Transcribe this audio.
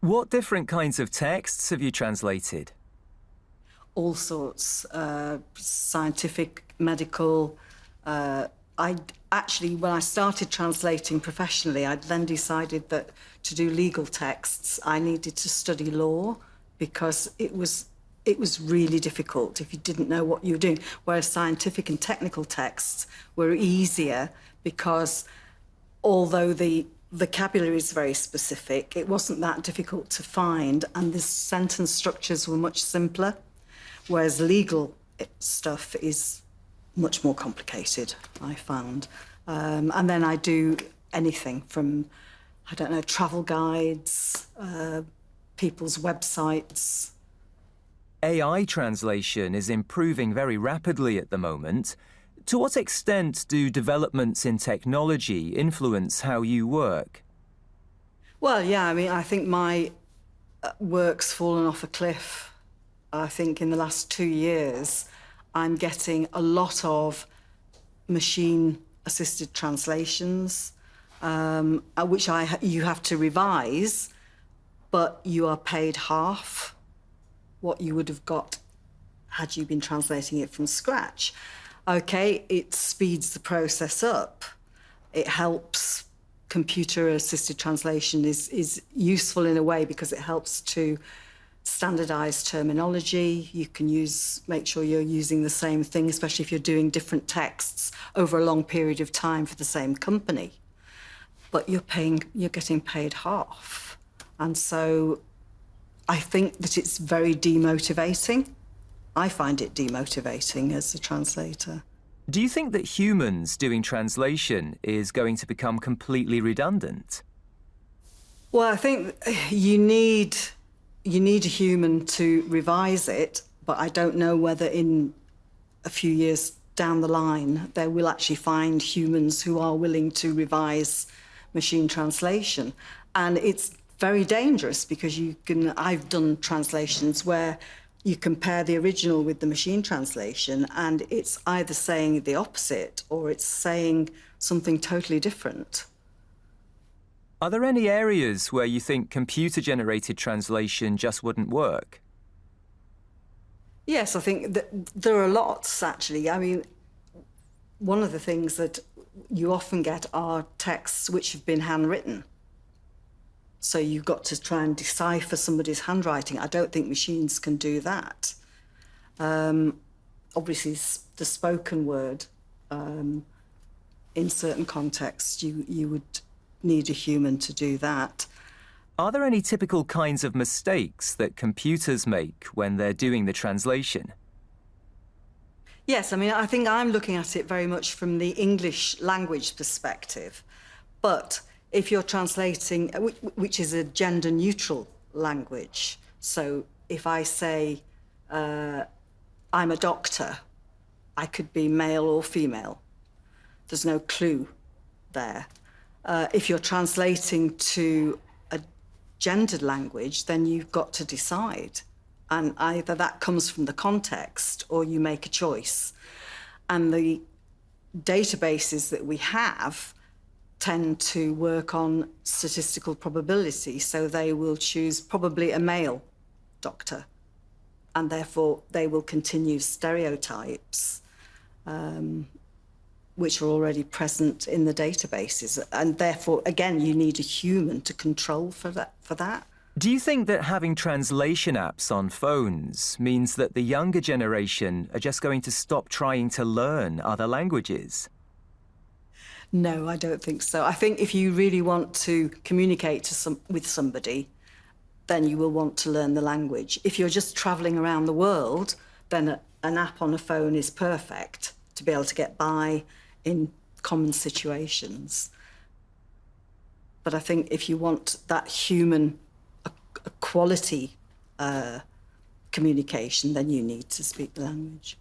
What different kinds of texts have you translated? All sorts, scientific, medical. I actually, when I started translating professionally, I then decided that to do legal texts, I needed to study law because it was really difficult if you didn't know what you were doing. Whereas scientific and technical texts were easier because although the vocabulary is very specific, it wasn't that difficult to find, and the sentence structures were much simpler. Whereas legal stuff is much more complicated, I found. And then I do anything from, I don't know, travel guides, people's websites. AI translation is improving very rapidly at the moment. To what extent do developments in technology influence how you work? Well, yeah, I mean, I think my work's fallen off a cliff. I think in the last 2 years, I'm getting a lot of machine-assisted translations, which you have to revise, but you are paid half what you would have got had you been translating it from scratch. Okay, it speeds the process up. It helps. Computer-assisted translation is useful in a way because it helps to standardise terminology. You can make sure you're using the same thing, especially if you're doing different texts over a long period of time for the same company. But you're getting paid half. And so I think that it's very demotivating. I find it demotivating as a translator. Do you think that humans doing translation is going to become completely redundant? Well, I think you need a human to revise it, but I don't know whether in a few years down the line they will actually find humans who are willing to revise machine translation. And it's very dangerous because I've done translations where you compare the original with the machine translation and it's either saying the opposite or it's saying something totally different. Are there any areas where you think computer-generated translation just wouldn't work? Yes, I think that there are lots, actually. I mean, one of the things that you often get are texts which have been handwritten. So you've got to try and decipher somebody's handwriting. I don't think machines can do that. Obviously, the spoken word, in certain contexts, you would need a human to do that. Are there any typical kinds of mistakes that computers make when they're doing the translation? Yes, I mean, I think I'm looking at it very much from the English language perspective. But if you're translating, which is a gender-neutral language, so if I say, I'm a doctor, I could be male or female. There's no clue there. If you're translating to a gendered language, then you've got to decide. And either that comes from the context or you make a choice. And the databases that we have tend to work on statistical probability, so they will choose probably a male doctor, and therefore they will continue stereotypes which are already present in the databases. And therefore, again, you need a human to control for that. Do you think that having translation apps on phones means that the younger generation are just going to stop trying to learn other languages? No, I don't think so. I think if you really want to communicate with somebody, then you will want to learn the language. If you're just travelling around the world, then an app on a phone is perfect to be able to get by in common situations. But I think if you want that human quality communication, then you need to speak the language.